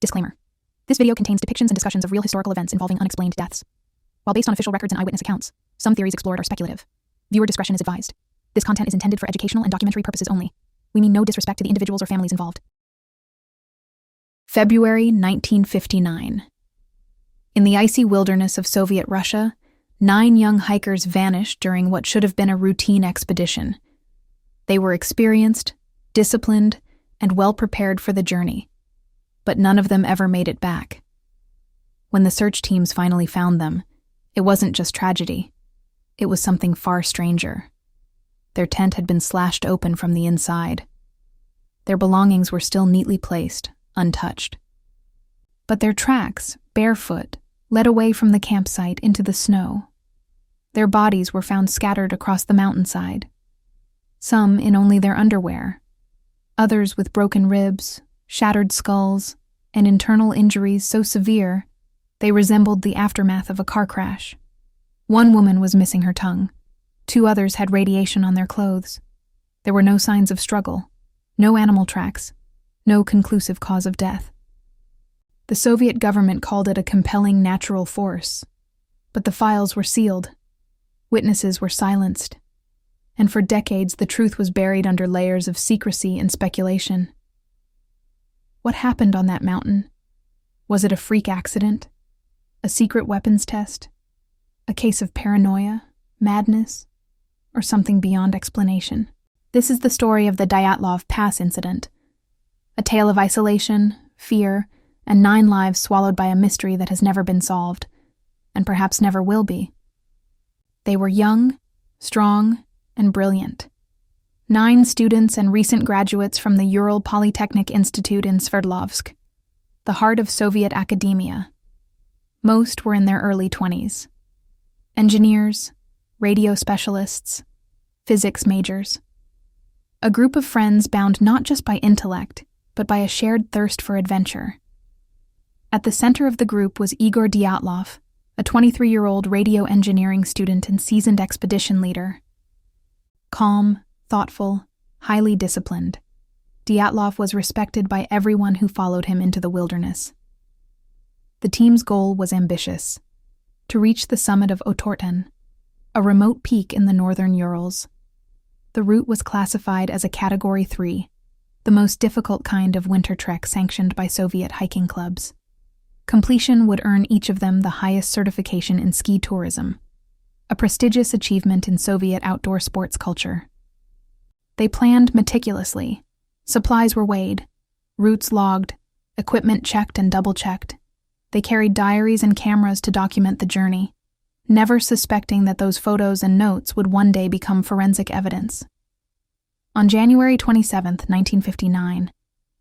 Disclaimer. This video contains depictions and discussions of real historical events involving unexplained deaths. While based on official records and eyewitness accounts, some theories explored are speculative. Viewer discretion is advised. This content is intended for educational and documentary purposes only. We mean no disrespect to the individuals or families involved. February 1959. In the icy wilderness of Soviet Russia, 9 young hikers vanished during what should have been a routine expedition. They were experienced, disciplined, and well prepared for the journey, but none of them ever made it back. When the search teams finally found them, it wasn't just tragedy. It was something far stranger. Their tent had been slashed open from the inside. Their belongings were still neatly placed, untouched. But their tracks, barefoot, led away from the campsite into the snow. Their bodies were found scattered across the mountainside, some in only their underwear, others with broken ribs, shattered skulls, and internal injuries so severe they resembled the aftermath of a car crash. One woman was missing her tongue. 2 others had radiation on their clothes. There were no signs of struggle, no animal tracks, no conclusive cause of death. The Soviet government called it a compelling natural force, but the files were sealed. Witnesses were silenced, and for decades the truth was buried under layers of secrecy and speculation. What happened on that mountain? Was it a freak accident? A secret weapons test? A case of paranoia, madness, or something beyond explanation? This is the story of the Dyatlov Pass Incident, a tale of isolation, fear, and 9 lives swallowed by a mystery that has never been solved, and perhaps never will be. They were young, strong, and brilliant. 9 students and recent graduates from the Ural Polytechnic Institute in Sverdlovsk, the heart of Soviet academia. Most were in their early 20s. Engineers, radio specialists, physics majors. A group of friends bound not just by intellect, but by a shared thirst for adventure. At the center of the group was Igor Dyatlov, a 23-year-old radio engineering student and seasoned expedition leader. Calm, thoughtful, highly disciplined, Dyatlov was respected by everyone who followed him into the wilderness. The team's goal was ambitious: to reach the summit of Otorten, a remote peak in the northern Urals. The route was classified as a Category 3, the most difficult kind of winter trek sanctioned by Soviet hiking clubs. Completion would earn each of them the highest certification in ski tourism, a prestigious achievement in Soviet outdoor sports culture. They planned meticulously. Supplies were weighed, routes logged, equipment checked and double-checked. They carried diaries and cameras to document the journey, never suspecting that those photos and notes would one day become forensic evidence. On January 27, 1959,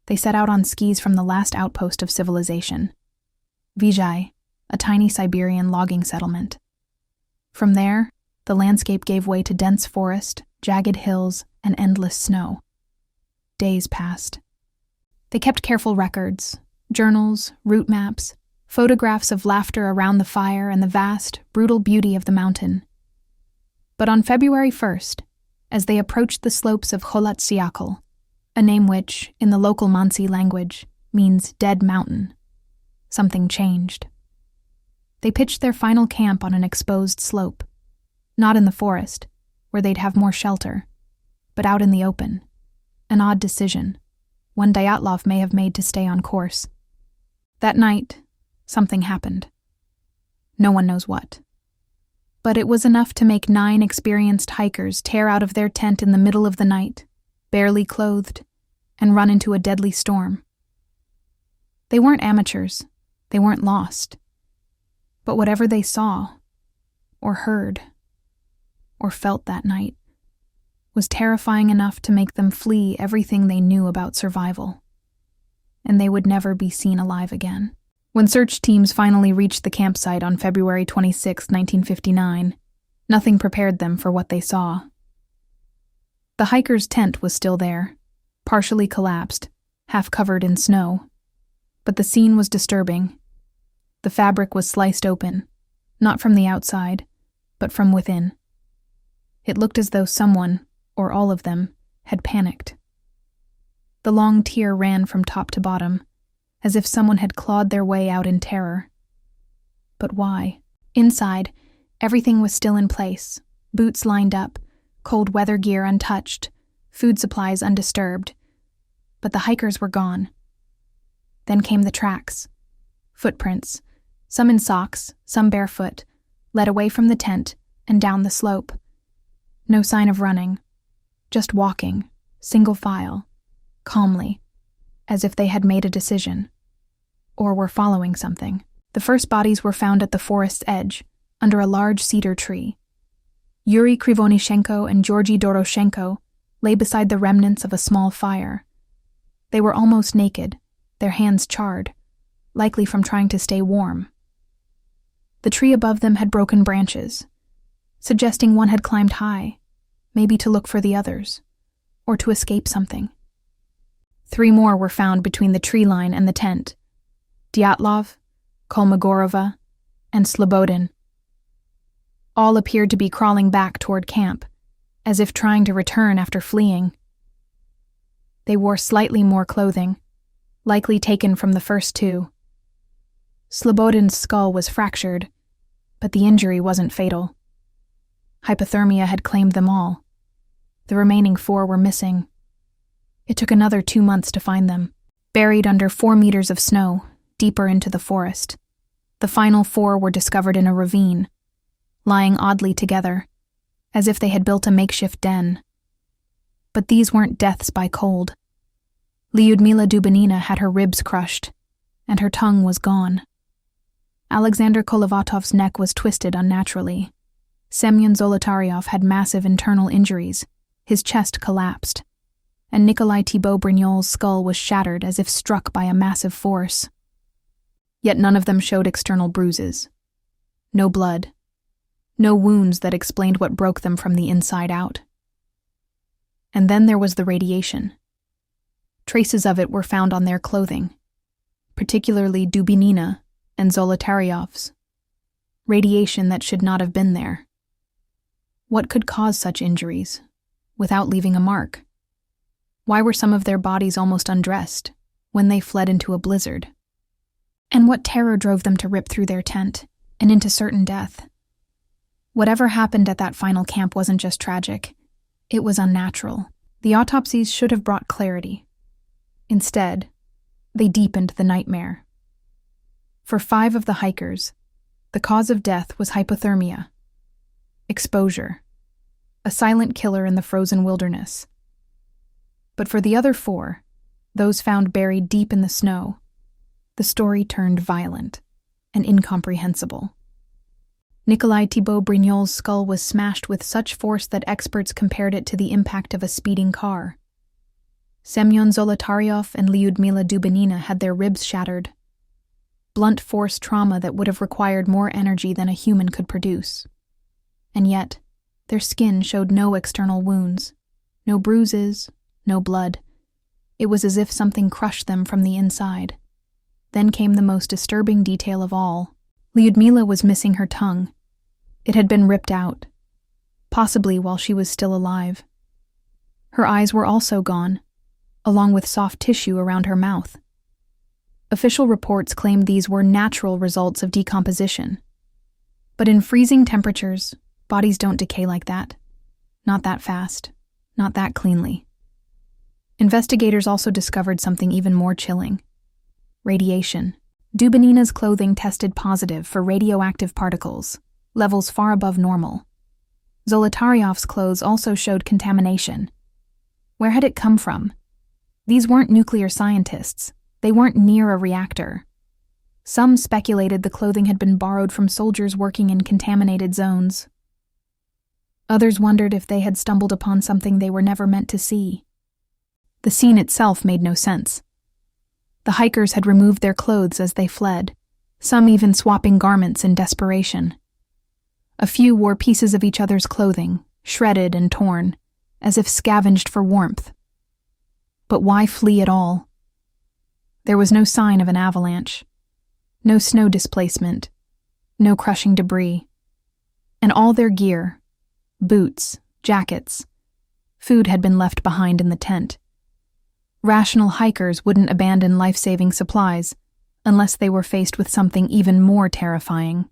they set out on skis from the last outpost of civilization, Vizhai, a tiny Siberian logging settlement. From there, the landscape gave way to dense forest, jagged hills, and endless snow. Days passed. They kept careful records, journals, route maps, photographs of laughter around the fire and the vast, brutal beauty of the mountain. But on February 1st, as they approached the slopes of Kholat-Syakhl, a name which, in the local Mansi language, means dead mountain, something changed. They pitched their final camp on an exposed slope, not in the forest, where they'd have more shelter, but out in the open. An odd decision, one Dyatlov may have made to stay on course. That night, something happened. No one knows what. But it was enough to make 9 experienced hikers tear out of their tent in the middle of the night, barely clothed, and run into a deadly storm. They weren't amateurs. They weren't lost. But whatever they saw, or heard, or felt that night, was terrifying enough to make them flee everything they knew about survival. And they would never be seen alive again. When search teams finally reached the campsite on February 26, 1959, nothing prepared them for what they saw. The hiker's tent was still there, partially collapsed, half covered in snow. But the scene was disturbing. The fabric was sliced open, not from the outside, but from within. It looked as though someone, or all of them, had panicked. The long tier ran from top to bottom, as if someone had clawed their way out in terror. But why? Inside, everything was still in place, boots lined up, cold weather gear untouched, food supplies undisturbed. But the hikers were gone. Then came the tracks. Footprints, some in socks, some barefoot, led away from the tent and down the slope. No sign of running, just walking, single file, calmly, as if they had made a decision, or were following something. The first bodies were found at the forest's edge, under a large cedar tree. Yuri Krivonishenko and Georgy Doroshenko lay beside the remnants of a small fire. They were almost naked, their hands charred, likely from trying to stay warm. The tree above them had broken branches, suggesting one had climbed high, maybe to look for the others, or to escape something. 3 more were found between the tree line and the tent: Dyatlov, Kolmogorova, and Slobodin. All appeared to be crawling back toward camp, as if trying to return after fleeing. They wore slightly more clothing, likely taken from the first 2. Slobodin's skull was fractured, but the injury wasn't fatal. Hypothermia had claimed them all. The remaining 4 were missing. It took another 2 months to find them, buried under 4 meters of snow, deeper into the forest. The final 4 were discovered in a ravine, lying oddly together, as if they had built a makeshift den. But these weren't deaths by cold. Lyudmila Dubinina had her ribs crushed, and her tongue was gone. Alexander Kolovatov's neck was twisted unnaturally. Semyon Zolotaryov had massive internal injuries, his chest collapsed, and Nikolai Thibault-Brignol's skull was shattered as if struck by a massive force. Yet none of them showed external bruises. No blood. No wounds that explained what broke them from the inside out. And then there was the radiation. Traces of it were found on their clothing, particularly Dubinina and Zolotaryov's. Radiation that should not have been there. What could cause such injuries, without leaving a mark? Why were some of their bodies almost undressed when they fled into a blizzard? And what terror drove them to rip through their tent and into certain death? Whatever happened at that final camp wasn't just tragic, it was unnatural. The autopsies should have brought clarity. Instead, they deepened the nightmare. For 5 of the hikers, the cause of death was hypothermia, exposure, a silent killer in the frozen wilderness. But for the other 4, those found buried deep in the snow, the story turned violent and incomprehensible. Nikolai Thibault-Brignol's skull was smashed with such force that experts compared it to the impact of a speeding car. Semyon Zolotaryov and Lyudmila Dubinina had their ribs shattered. Blunt force trauma that would have required more energy than a human could produce. And yet, their skin showed no external wounds, no bruises, no blood. It was as if something crushed them from the inside. Then came the most disturbing detail of all. Lyudmila was missing her tongue. It had been ripped out, possibly while she was still alive. Her eyes were also gone, along with soft tissue around her mouth. Official reports claimed these were natural results of decomposition. But in freezing temperatures, bodies don't decay like that. Not that fast, not that cleanly. Investigators also discovered something even more chilling: radiation. Dubinina's clothing tested positive for radioactive particles, levels far above normal. Zolotaryov's clothes also showed contamination. Where had it come from? These weren't nuclear scientists. They weren't near a reactor. Some speculated the clothing had been borrowed from soldiers working in contaminated zones. Others wondered if they had stumbled upon something they were never meant to see. The scene itself made no sense. The hikers had removed their clothes as they fled, some even swapping garments in desperation. A few wore pieces of each other's clothing, shredded and torn, as if scavenged for warmth. But why flee at all? There was no sign of an avalanche, no snow displacement, no crushing debris. And all their gear, boots, jackets, food had been left behind in the tent. Rational hikers wouldn't abandon life-saving supplies unless they were faced with something even more terrifying.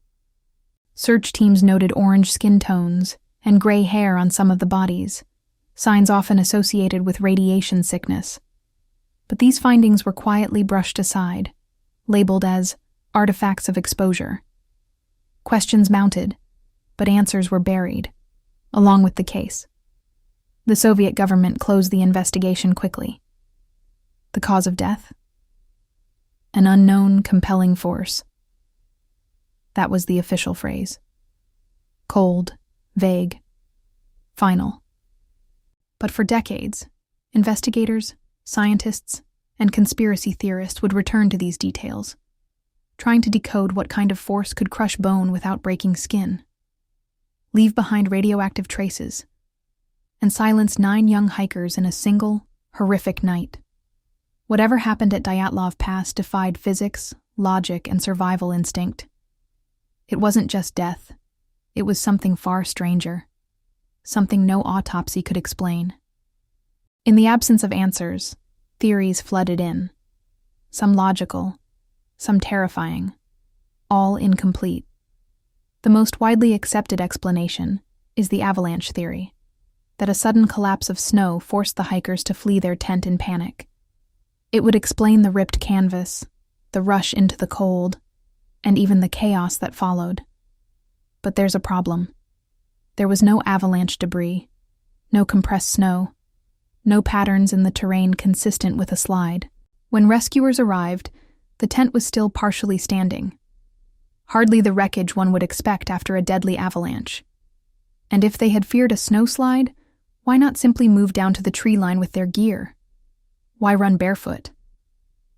Search teams noted orange skin tones and gray hair on some of the bodies, signs often associated with radiation sickness. But these findings were quietly brushed aside, labeled as artifacts of exposure. Questions mounted, but answers were buried, along with the case. The Soviet government closed the investigation quickly. The cause of death? An unknown, compelling force. That was the official phrase. Cold, vague, final. But for decades, investigators, scientists, and conspiracy theorists would return to these details, trying to decode what kind of force could crush bone without breaking skin, leave behind radioactive traces, and silence 9 young hikers in a single, horrific night. Whatever happened at Dyatlov Pass defied physics, logic, and survival instinct. It wasn't just death. It was something far stranger, something no autopsy could explain. In the absence of answers, theories flooded in, some logical, some terrifying, all incomplete. The most widely accepted explanation is the avalanche theory, that a sudden collapse of snow forced the hikers to flee their tent in panic. It would explain the ripped canvas, the rush into the cold, and even the chaos that followed. But there's a problem. There was no avalanche debris, no compressed snow, no patterns in the terrain consistent with a slide. When rescuers arrived, the tent was still partially standing. Hardly the wreckage one would expect after a deadly avalanche. And if they had feared a snowslide, why not simply move down to the tree line with their gear? Why run barefoot?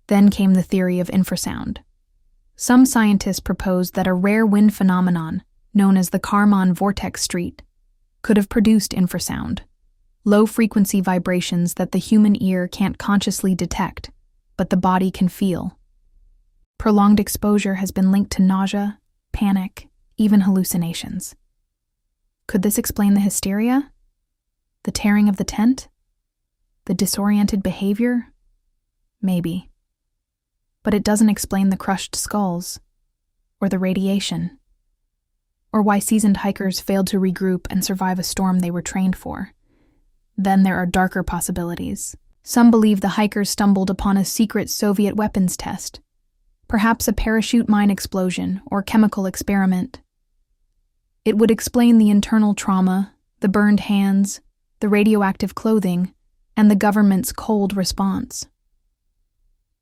Then came the theory of infrasound. Some scientists proposed that a rare wind phenomenon, known as the Kármán vortex street, could have produced infrasound, low-frequency vibrations that the human ear can't consciously detect, but the body can feel. Prolonged exposure has been linked to nausea, panic, even hallucinations. Could this explain the hysteria? The tearing of the tent? The disoriented behavior? Maybe. But it doesn't explain the crushed skulls, or the radiation, or why seasoned hikers failed to regroup and survive a storm they were trained for. Then there are darker possibilities. Some believe the hikers stumbled upon a secret Soviet weapons test, perhaps a parachute mine explosion or chemical experiment. It would explain the internal trauma, the burned hands, the radioactive clothing, and the government's cold response.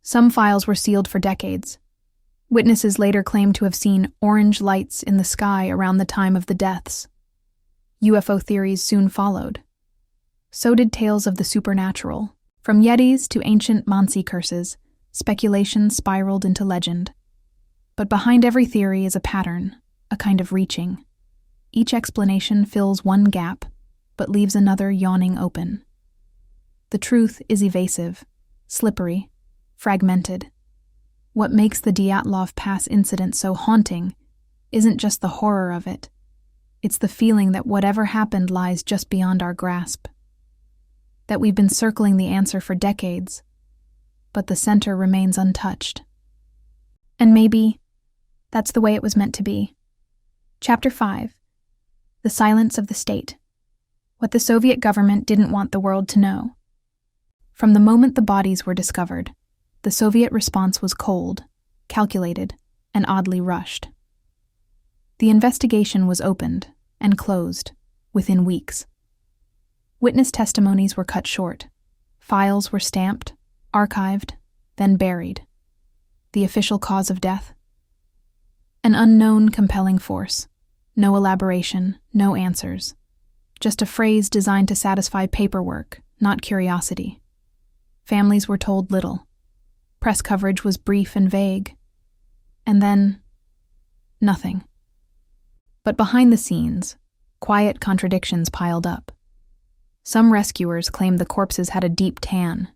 Some files were sealed for decades. Witnesses later claimed to have seen orange lights in the sky around the time of the deaths. UFO theories soon followed. So did tales of the supernatural. From Yetis to ancient Mansi curses, speculation spiraled into legend. But behind every theory is a pattern, a kind of reaching. Each explanation fills one gap, but leaves another yawning open. The truth is evasive, slippery, fragmented. What makes the Dyatlov Pass incident so haunting isn't just the horror of it. It's the feeling that whatever happened lies just beyond our grasp. That we've been circling the answer for decades, but the center remains untouched. And maybe that's the way it was meant to be. Chapter 5. The Silence of the State. What the Soviet government didn't want the world to know. From the moment the bodies were discovered, the Soviet response was cold, calculated, and oddly rushed. The investigation was opened and closed within weeks. Witness testimonies were cut short. Files were stamped, archived, then buried. The official cause of death? An unknown compelling force. No elaboration, no answers. Just a phrase designed to satisfy paperwork, not curiosity. Families were told little. Press coverage was brief and vague. And then, nothing. But behind the scenes, quiet contradictions piled up. Some rescuers claimed the corpses had a deep tan,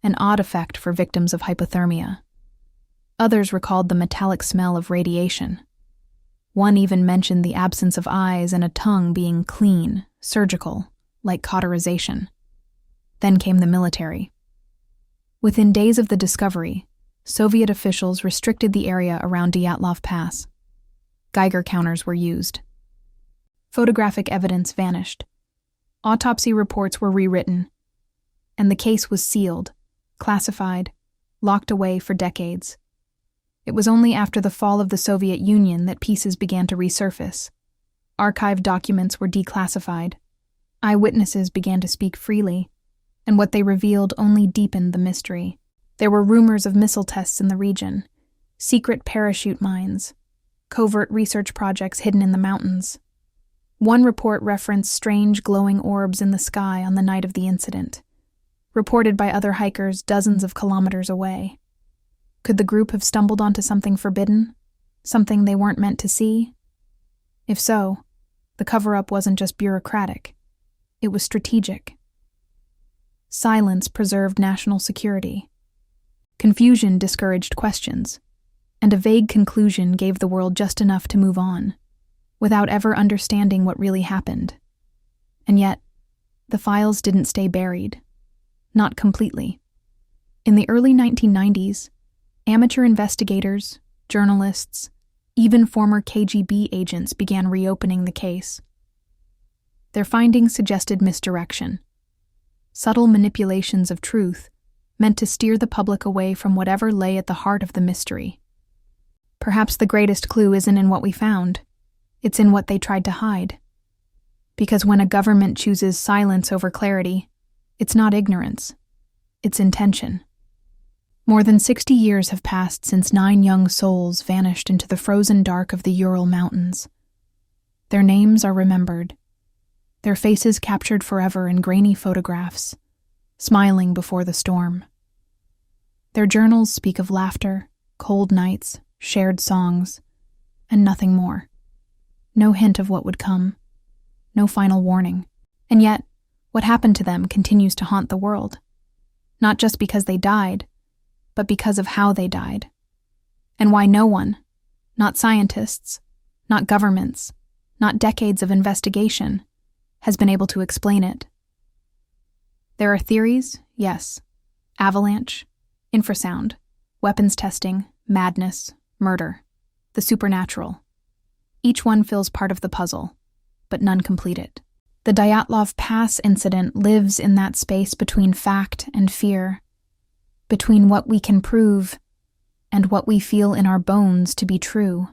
an odd effect for victims of hypothermia. Others recalled the metallic smell of radiation. One even mentioned the absence of eyes and a tongue being clean, surgical, like cauterization. Then came the military. Within days of the discovery, Soviet officials restricted the area around Dyatlov Pass. Geiger counters were used. Photographic evidence vanished. Autopsy reports were rewritten, and the case was sealed, classified, locked away for decades. It was only after the fall of the Soviet Union that pieces began to resurface. Archived documents were declassified. Eyewitnesses began to speak freely, and what they revealed only deepened the mystery. There were rumors of missile tests in the region, secret parachute mines, covert research projects hidden in the mountains. One report referenced strange glowing orbs in the sky on the night of the incident, reported by other hikers dozens of kilometers away. Could the group have stumbled onto something forbidden? Something they weren't meant to see? If so, the cover-up wasn't just bureaucratic. It was strategic. Silence preserved national security. Confusion discouraged questions, and a vague conclusion gave the world just enough to move on, without ever understanding what really happened. And yet, the files didn't stay buried. Not completely. In the early 1990s, amateur investigators, journalists, even former KGB agents began reopening the case. Their findings suggested misdirection, subtle manipulations of truth meant to steer the public away from whatever lay at the heart of the mystery. Perhaps the greatest clue isn't in what we found, it's in what they tried to hide. Because when a government chooses silence over clarity, it's not ignorance, it's intention. More than 60 years have passed since 9 young souls vanished into the frozen dark of the Ural Mountains. Their names are remembered, their faces captured forever in grainy photographs, smiling before the storm. Their journals speak of laughter, cold nights, shared songs, and nothing more. No hint of what would come, no final warning. And yet, what happened to them continues to haunt the world. Not just because they died, but because of how they died. And why no one, not scientists, not governments, not decades of investigation, has been able to explain it. There are theories, yes. Avalanche, infrasound, weapons testing, madness, murder, the supernatural. Each one fills part of the puzzle, but none complete it. The Dyatlov Pass Incident lives in that space between fact and fear, between what we can prove and what we feel in our bones to be true.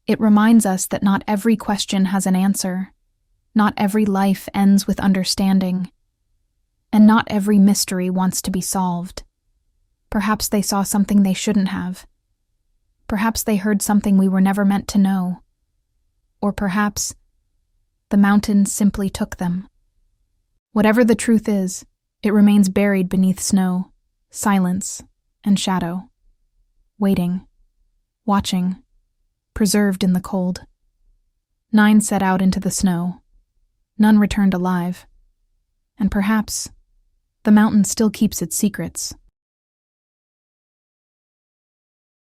It reminds us that not every question has an answer, not every life ends with understanding, and not every mystery wants to be solved. Perhaps they saw something they shouldn't have. Perhaps they heard something we were never meant to know. Or perhaps the mountains simply took them. Whatever the truth is, it remains buried beneath snow, silence, and shadow, waiting, watching, preserved in the cold. 9 set out into the snow. None returned alive. And perhaps the mountain still keeps its secrets,